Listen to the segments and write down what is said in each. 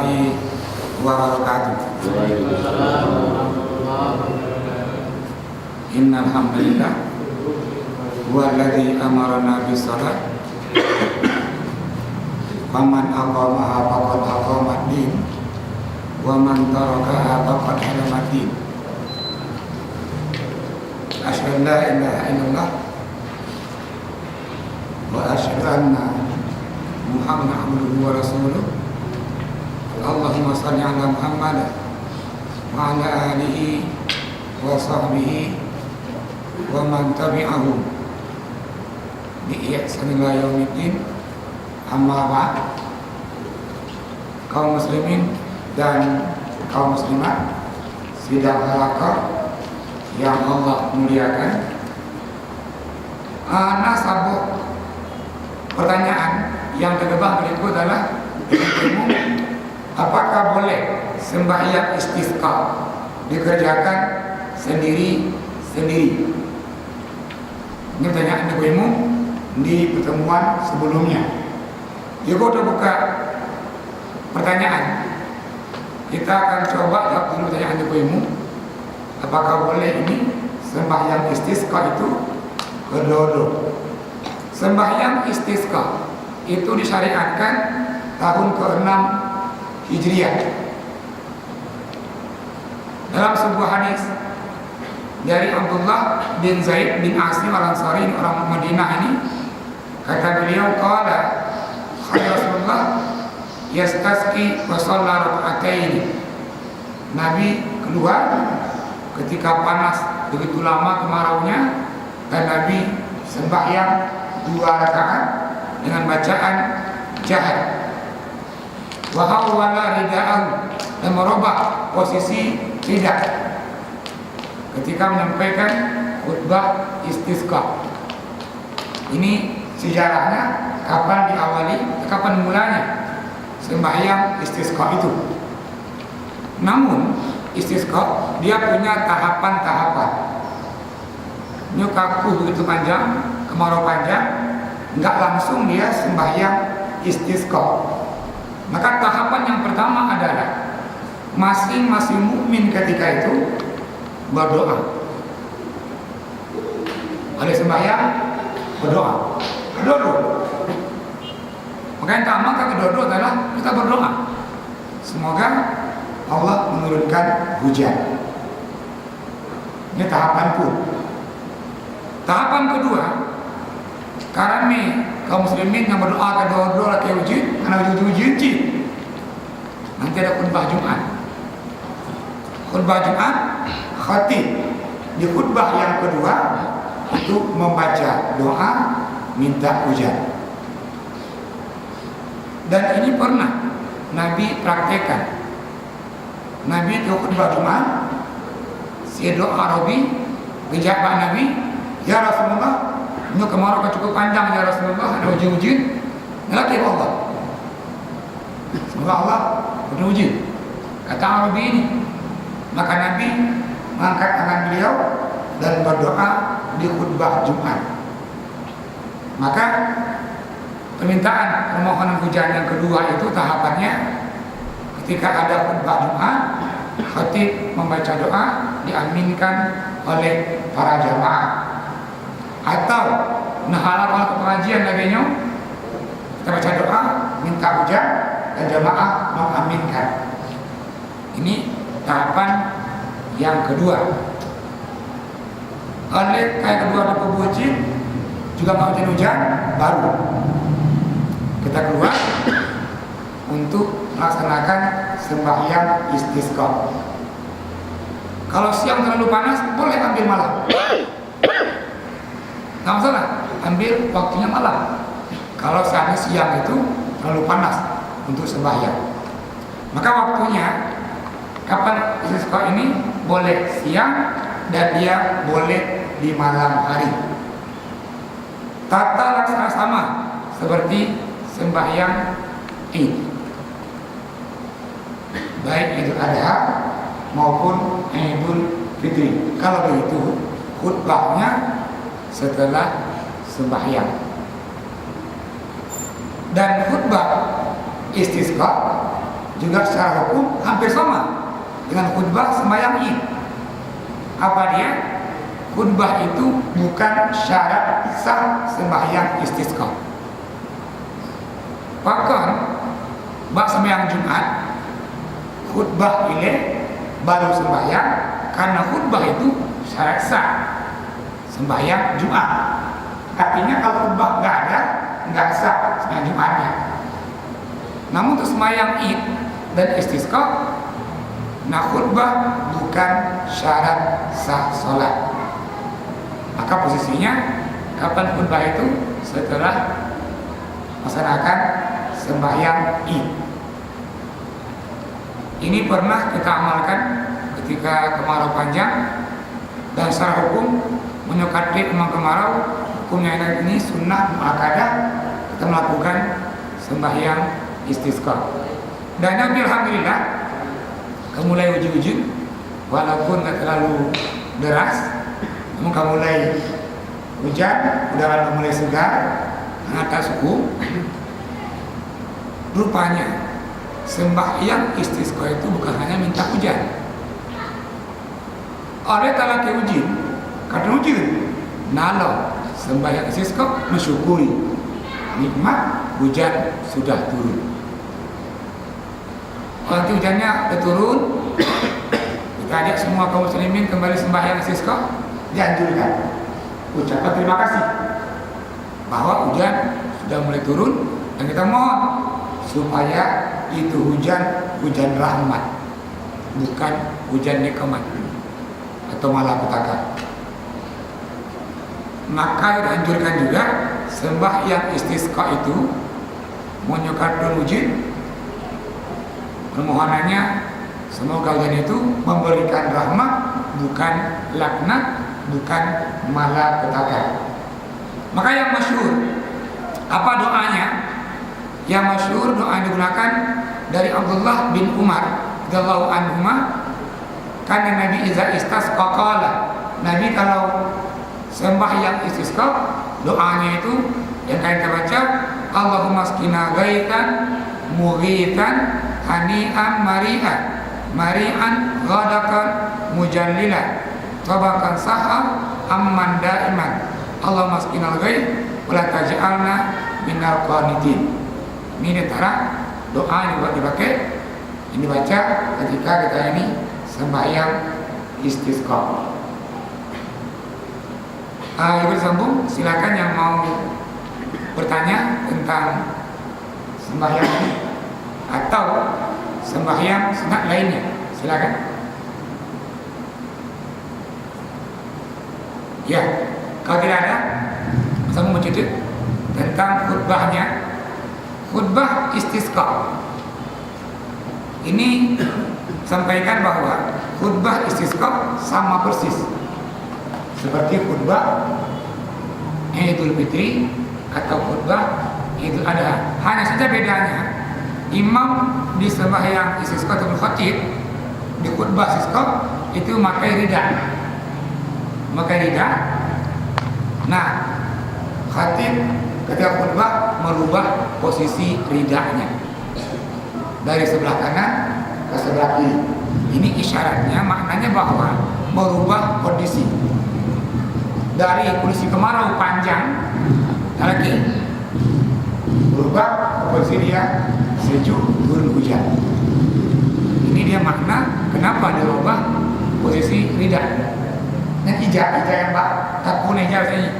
warahmatullahi wabarakatuh. Innal hamdalillah huwallazi amarna bis shalah faman aqamaha faqad aqama ad-din wa man tarakaha faqad harama ad-din. Asyhadu an la ilaha illallah wa asyhadu anna Muhammadan abduhu wa rasuluh. Allahumma shalli ala Muhammad wa ala alihi wa sahbihi wa man tabi'ahum bi ihsan ila yaumiddin. Amma ba'd. Kaum muslimin dan kaum muslimat sidang halaqah yang Allah muliakan, ana sabuk pertanyaan yang terdebat berikut adalah apakah boleh sembahyang istisqa dikerjakan sendiri-sendiri? Ini pertanyaan ibu-ibu di pertemuan sebelumnya. Kita udah buka pertanyaan. Kita akan coba jawab dulu pertanyaan ibu-ibu. Apakah boleh ini sembahyang istisqa itu kedua-dua? Sembahyang istisqa itu disyariatkan tahun ke-6 Hijriah. Dalam sebuah hadis dari Abdullah bin Zaid bin Asim al-Ansari, orang Madinah ini, kata beliau, qala Rasulullah yastasqi wa shalla rak'atain. Nabi keluar ketika panas begitu lama kemaraunya, dan Nabi sembahyang 2 rakaat dengan bacaan jahar. Wa hawwala rida'ahu, dan merubah posisi lidah ketika menyampaikan khutbah istisqa. Ini sejarahnya, kapan diawali, kapan mulanya sembahyang istisqa itu. Namun istisqa dia punya tahapan-tahapan. Ini kaku begitu panjang, kemarau panjang, enggak langsung dia sembahyang istisqa. Maka tahapan yang pertama adalah masing-masing mukmin ketika itu berdoa. Ada sembahyang, berdoa. Berdoa. Maka yang pertama kedua adalah kita berdoa. Semoga Allah menurunkan hujan. Ini tahapan pun. Tahapan kedua, karena nih kaum muslimin yang berdoa kedua-dua lagi ujian, karena ujian, nanti ada khutbah Jumat. Khutbah Jumat, khatib di khutbah yang kedua itu membaca doa minta hujan. Dan ini pernah Nabi praktekkan. Nabi itu khutbah Jumat, si doa Arabi, dijawab Nabi, ya Rasulullah, ini kemarau cukup panjang ya Rasulullah, ada ujian, lagi Allah. Semoga Allah beruji. Kata Arabi ini, maka Nabi mengangkat tangan beliau dan berdoa di khutbah Jumat. Maka permintaan permohonan hujan yang kedua itu tahapannya ketika ada khutbah Jumat, khatib membaca doa diaminkan oleh para jamaah, atau halal pengajian lainnya kita baca doa minta hujan dan jamaah mengaminkan. Ini tahapan yang kedua. Oleh kayak kedua ada pebujit juga mau hujan, baru kita keluar untuk melaksanakan sembahyang istisqa. Kalau siang terlalu panas, boleh ambil malam. Nggak masalah, ambil waktunya malam. Kalau saat siang itu terlalu panas untuk sembahyang, maka waktunya kapan istisqa ini boleh siang dan dia boleh di malam hari. Tata laksana sama seperti sembahyang Id, baik Idul Adha maupun Idul Fitri. Kalau begitu khutbahnya setelah sembahyang. Dan khutbah istisqa juga secara hukum hampir sama dengan khutbah sembahyang Id. Apa dia? Khutbah itu bukan syarat sah sembahyang istisqa. Bahkan bak sembahyang Jumat khutbah ile baru sembahyang, karena khutbah itu syarat sah sembahyang Jumat. Artinya kalau khutbah nggak sah sembahyang Jumatnya. Namun untuk sembahyang Id dan istisqa, nah khutbah bukan syarat sah sholat. Maka posisinya kapan khutbah itu? Setelah melaksanakan sembahyang Id. Ini pernah kita amalkan ketika kemarau panjang, dan secara hukum menyokati memang kemarau, hukumnya ini sunnah muakkadah kita melakukan sembahyang istisqa. Dan Nabi alhamdulillah mulai uji-uji, walaupun nggak terlalu deras, namun mulai hujan, udara mulai segar, hangat suhu. Rupanya sembahyang istisqa itu bukan hanya minta hujan. Oleh talaki uji, kata uji, nalo sembahyang istisqa mensyukuri nikmat hujan sudah turun. Kalau hujannya sudah turun, kita ajak semua kaum muslimin kembali sembahyang istisqa, dianjurkan ucapan terima kasih bahwa hujan sudah mulai turun, dan kita mohon supaya itu hujan rahmat, bukan hujan nikmat atau malapetaka. Maka dianjurkan juga sembahyang istisqa itu menyukarkan ujian, permohonannya semoga hujan itu memberikan rahmat, bukan laknat, bukan malapetaka. Maka yang masyhur, apa doanya? Yang masyhur doa yang digunakan dari Abdullah bin Umar radhiyallahu anhuma, karena Nabi iza istasqa qala, Nabi kalau sembahyang istisqa doanya itu yang kita baca, Allahumma skina ghaitan mughitan hani'an mari'an ghadakan mujallilan tabakan saha amman da'iman Allahumma skina ghaid wala taj'alna minal qanitin. Ini antara doa yang dipakai, ini baca ketika kita ini sembahyang istisqa. Ibu sambung, silakan yang mau bertanya tentang sembahyang ini atau sembahyang sunat lainnya, silakan. Ya, kalau tidak ada, sambung mencuit tentang khutbahnya. Khutbah istisqa ini sampaikan bahwa khutbah istisqa sama persis seperti khutbah Idul Fitri atau khutbah Idul Adha. Hanya saja bedanya, imam di sembahyang istisqa atau khatib di khutbah istisqa itu memakai rida. Nah, khatib ketika khutbah merubah posisi ridanya dari sebelah kanan ke sebelah kiri. Ini isyaratnya, maknanya bahwa merubah kondisi dari kondisi kemarau panjang lagi berubah ke posisi dia sejuk turun hujan. Ini dia makna kenapa dirubah posisi rida. Nah, ijah yang Pak tak punya ijah saya.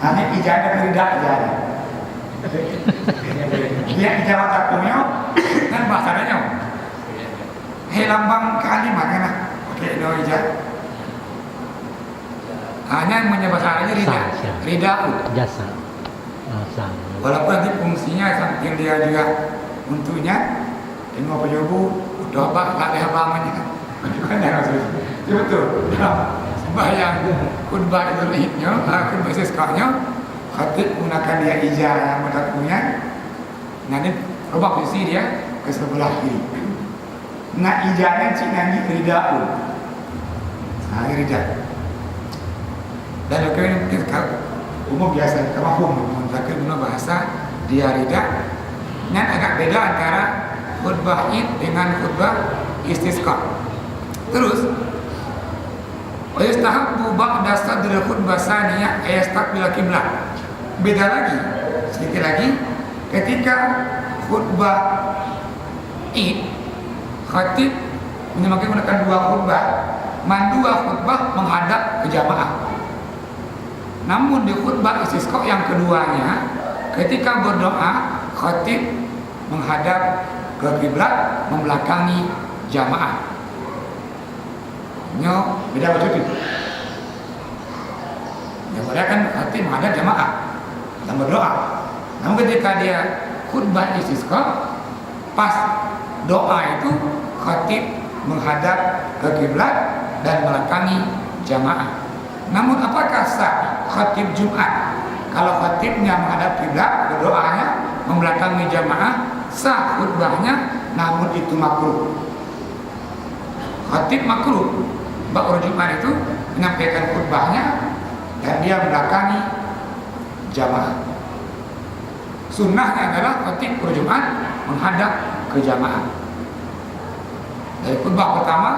Hanya ijazah tidak ijazah. Dia ijazah tak punya, kan bahasanya. Hei lambang kalimat kan? Oke, no ijazah. Hanya menyebut aja rida, jasa. Walaupun nanti fungsinya yang dia juga untuknya, ini mau penyobu, udah apa, tak ada apa-apanya kan? Kan yang harus betul. Sembahyang khutbah Idul Idnya, khutbah istisqanya, khatib gunakan dia ijazah yang mereka punya, nanti rubah posisi dia ke sebelah kiri. Nah ijazahnya cik nanti rida'u, rida. Dan oke ini mungkin umum biasa, kemahum, mungkin guna bahasa dia rida, Ini agak beda antara khutbah Id dengan khutbah istisqa. Terus wa yustahabbu ba'da sadri khutbah saniyah ayastaqbil qiblah. Beda lagi, sedikit lagi, ketika khutbah Id, khatib menggunakan dua khutbah, dua khutbah menghadap ke jamaah. Namun di khutbah istisqa yang keduanya, ketika berdoa, khatib menghadap ke kiblat, membelakangi jamaah. Beda betul. Yang pada kan khatib menghadap jamaah dan berdoa. Namun ketika dia khutbah istisqa, pas doa itu khatib menghadap ke kiblat dan membelakangi jamaah. Namun apakah sah khatib Jumat? Kalau khatibnya menghadap kiblat, berdoanya membelakangi jamaah, sah khutbahnya, namun itu makruh. Khatib makruh. Ba'ur Jumat itu menyampaikan khutbahnya dan dia membelakangi jamaah. Sunnahnya adalah khatib berjumat menghadap ke jamaah dari khutbah pertama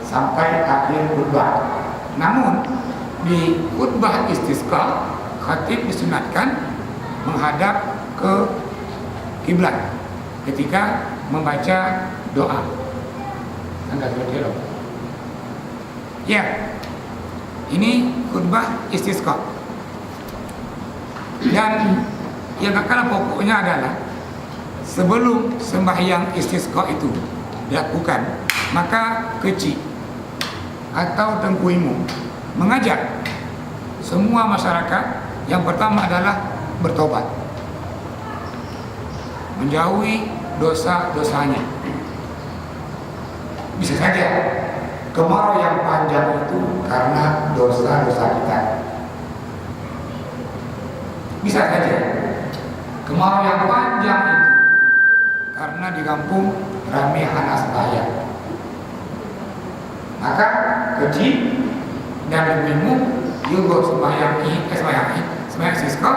sampai akhir khutbah. Namun di khutbah istisqa, khatib disunatkan menghadap ke kiblat ketika membaca doa. Anda kira-kira? Ya, ini khutbah istisqa. Dan yang kalah pokoknya adalah sebelum sembahyang istisqa itu dilakukan, maka kecil atau Tengku Imu mengajak semua masyarakat yang pertama adalah bertobat, menjauhi dosa-dosanya. Bisa saja kemarau yang panjang itu karena dosa-dosa kita. Bisa saja kemarau yang panjang itu karena di kampung ramai anak sebaya. Maka kecil dan lebihmu juga sembahyang istisqa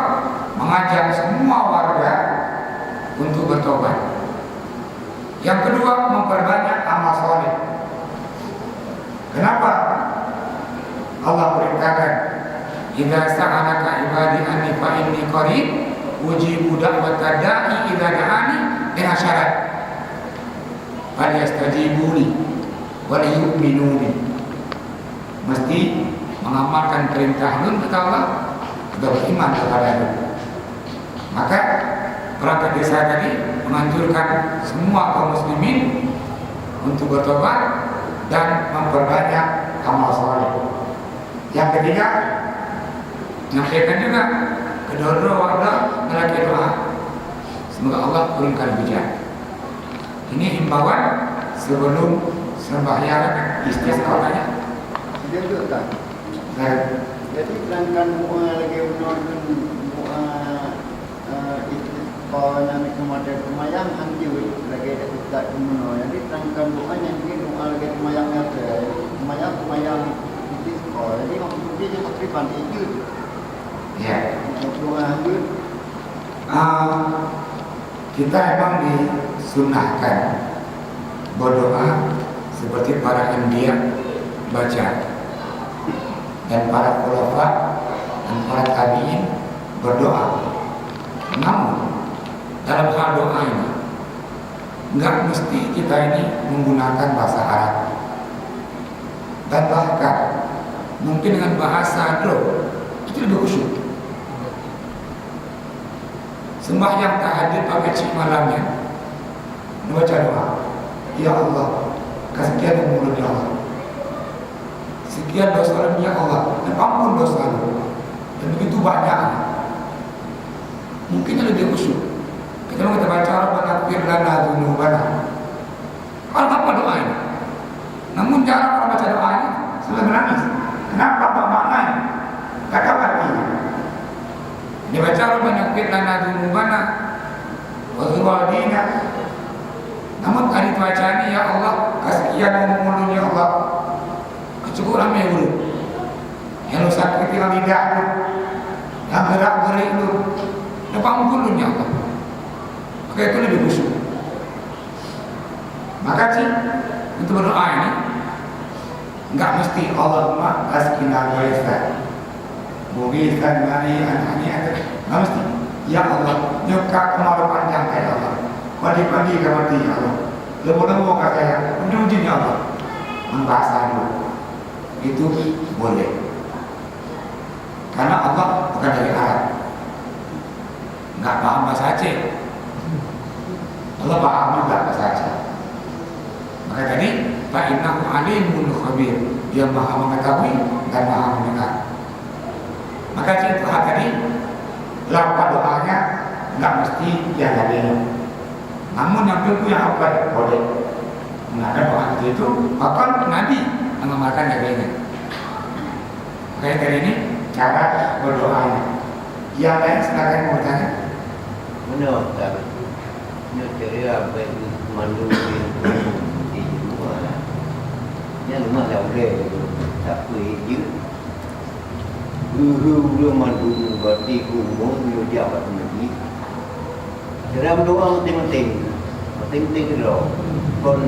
mengajak semua warga untuk bertobat. Yang kedua, memperbanyak amal soleh. Kenapa? Allah perintahkan, "Idza sa'alaka ibadi anni fa inni qarib ujibu da'wata da'i idza da'ani" dengan syarat falyastajibuli wa liyu'minuni. Mesti mengamalkan perintah Nun kata Allah, sudah beriman kepada Nun. Maka perangkat desa tadi menganjurkan semua kaum muslimin untuk bertobat dan memperbanyak amal saleh. Yang ketiga, menyampaikan juga kedua warga melaki doa, semoga Allah turunkan hujan. Ini himbauan sebelum sembahyang istisqa. Dia tu tak. Jadi pelanggan doa lagi menonton doa istisqa yang kemudian kemayang anti lagi ada tak kemudian. Jadi pelanggan doa yang ini doa lagi kemayangnya kemayang istisqa. Jadi maksudnya yang makriban itu. Ya. Doa itu. Kita emang disunahkan berdoa seperti para India baca, dan para khulafa dan para tabi'in berdoa. Namun dalam hal doa ini enggak mesti kita ini menggunakan bahasa Arab, dan bahkan mungkin dengan bahasa Arab itu lebih khusyuk. Sembahyang tahajud pagi cik malamnya membaca doa, ya Allah kesekian umur ya Allah, sekian dosa ya Allah, dan ampun dosa, dan begitu banyak. Mungkin lebih khusyuk. Kita baca Rabbana ighfir lana dzunubana. Apa doa ini? Namun cara orang baca doa ini sudah menangis. Kenapa? Apa maknanya? Kata artinya. Dibaca Rabbana ighfir lana dzunubana wa dzulwadina. Namun tadi bacaan ya Allah kesekian umur ya Allah, kecukupan meulu, yang sakit lidah, yang gerak-gerik itu, depan mulutnya Allah. Maka itu lebih khusyuk. Maka sih untuk berdoa ini nggak mesti Allahumma asqina ghaitsan mughisan mani'an nggak mesti. Ya Allah, nyuka kemarau panjang ya Allah, pagi-pagi ke mati ya Allah, lemu-lemu kata saya, uji ya Allah, membahas dulu. Itu boleh, karena Allah bukan dari Arab, nggak paham bahasa Aceh. Allah paham juga bahasa Aceh. Maka tadi Pak Innahu Alimun Khabir, dia maha mengetahui dan maha mendengar. Maka itu tadi lafaz doanya nggak mesti yang lainnya. Namun yang itu yang apa boleh. Mengadakan doa itu, bahkan Nabi mengamalkan yang lainnya. Makanya dari ini cara berdoanya. Yang lain silakan mau bertanya. Menurut saya, cara bagi mandu di rumah, yang rumah boleh tapi je. Guru mandu berarti umum dia jawab lagi. Cara berdoa penting doa. Kon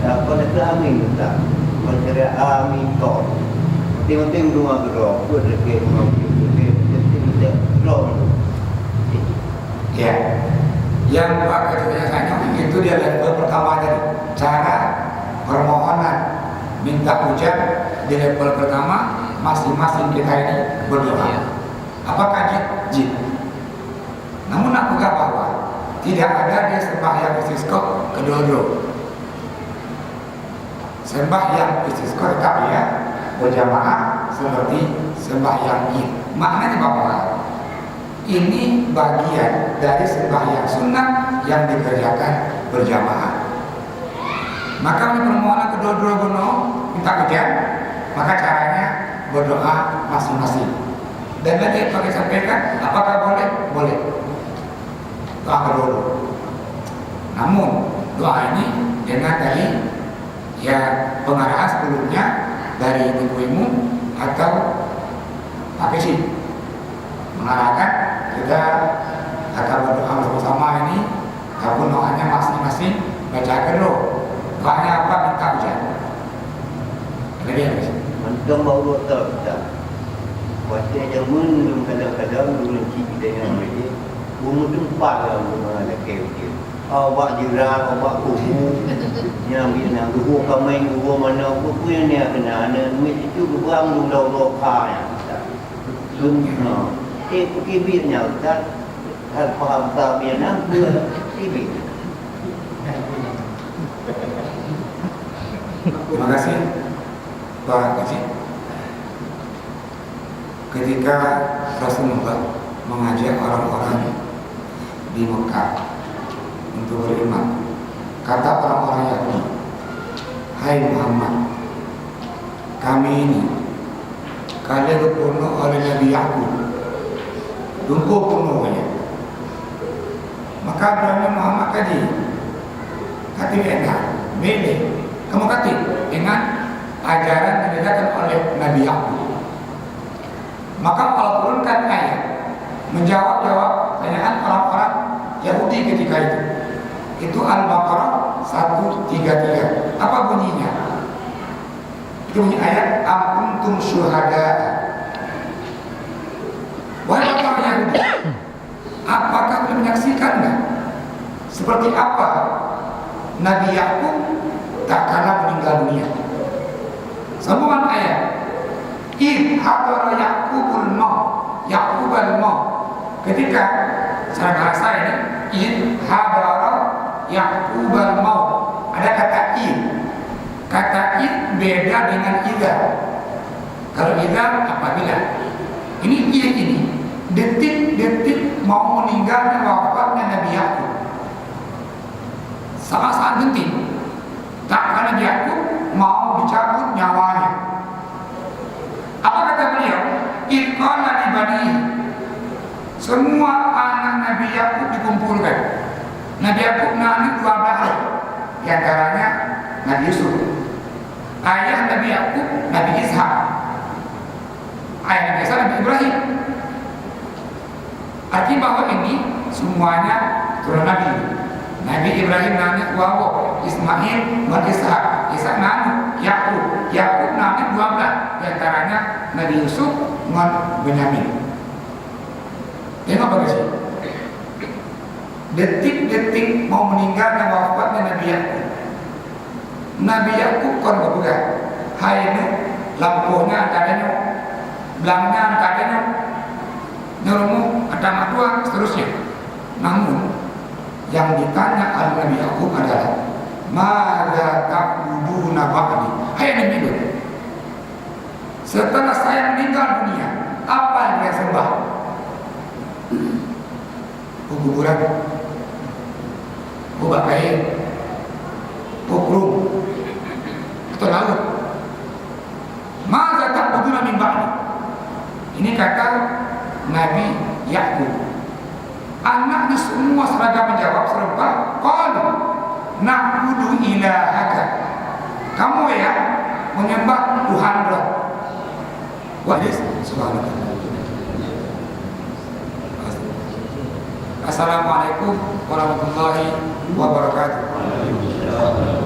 apa nak amin tak? Kon cara amin kau. Penting doa doa. Buat lagi mau kita doa. Ya, yang Pak Ketua tanya itu dia level pertama tadi, cara permohonan minta hujan di level pertama masing-masing kita ini berdoa. Apakah jin? Namun aku gak bahwa tidak ada dia sembahyang istisqa kedua-dua. Sembahyang istisqa tetap ya berjamaah seperti sembahyang Id. Maknanya bahwa ini bagian dari sembahyang sunnah yang dikerjakan berjamaah. Maka ini permohonan kedua-dua gunung minta hujan, maka caranya berdoa masing-masing. Dan lagi pakai sampaikan, apakah boleh? Boleh. Doa kedua. Namun doa ini dengan tadi ya pengarahan sebelumnya dari ibu-ibu atau pakai sih mengarahkan kita akan berdoa bersama ini, ataupun doanya masing-masing baca kedua. Doanya apa? Minta hujan. Lebih habis. Mantap baru tahu tak. Waktu yang belum kadang-kadang belum kita yang lagi. Umur tempat lah rumah ada kecil. Awak jirah, awak kubu, yang biasa kubu kami kubu mana kubu yang ni kena ada mesti tu kubu am dulu lokal ya. Belum kibirnya tak hal paham tak biasa kibir. Terima kasih Pak Haji. Ketika Rasulullah mengajak orang-orang di Mekah untuk beriman, kata orang-orang Yahudi, hai Muhammad, kami ini kalian dibunuh oleh Nabi Yakub, lumpuh penuhnya. Maka berani Muhammad tadi kata enak, milih kamu kata dengan ajaran yang diajarkan oleh Nabi Yakub. Maka Allah turunkan ayat menjawab pertanyaan orang-orang Yahudi ketika itu. Itu Al-Baqarah 133. Apa bunyinya? Itu bunyi ayat am kuntum syuhada. Wahai orang Yahudi, apakah kalian menyaksikan enggak? Seperti apa Nabi Yakub tak kalah meninggal dunia. Sambungan ayat. Id hadara Yakubul maut, Yakubul maut. Ketika secara bahasa ini, id hadara Yakubul maut. Ada kata id. Kata id beda dengan idza. Kalau idza apabila. Ini id ini detik-detik mau meninggalnya wafatnya Nabi Yakub. Saat genting. Tak karena Yakub mau dicabut nyawanya. Apa kata beliau? Iqala li bani. Semua anak Nabi Yakub dikumpulkan. Nabi Yakub anak 12. Di antaranya Nabi Yusuf. Ayah Nabi Yakub Nabi Ishak. Ayah Nabi Ishak Nabi Ibrahim. Artinya bahwa ini semuanya turun Nabi. Nabi Ibrahim nanya Wawo, Ismail, dan Ishak. Ishak nanya Yakub. Yakub nanya 12. Di antaranya Nabi Yusuf dan Benyamin. Tengok bagus sih. Detik-detik mau meninggalnya wafatnya Nabi Yakub. Nabi Yakub kon berbuka. Hai nu, lampunya adanya, belangnya adanya, nyerumu ada matua seterusnya. Namun yang ditanya oleh Nabi Yakub adalah Mada ta'buduna ba'di. Hai Nabi Yakub, setelah saya meninggal dunia, apa yang saya sembah? Kuburan, kubah kain, kuburung, atau laut. Mada ta'buduna min ba'di. Ini kata Nabi Yakub. Anaknya semua seragam menjawab serempak. Qalu na'budu ilahaka. Kamu ya menyembah Tuhan lo. Wahis subhanallah. Assalamualaikum warahmatullahi wabarakatuh.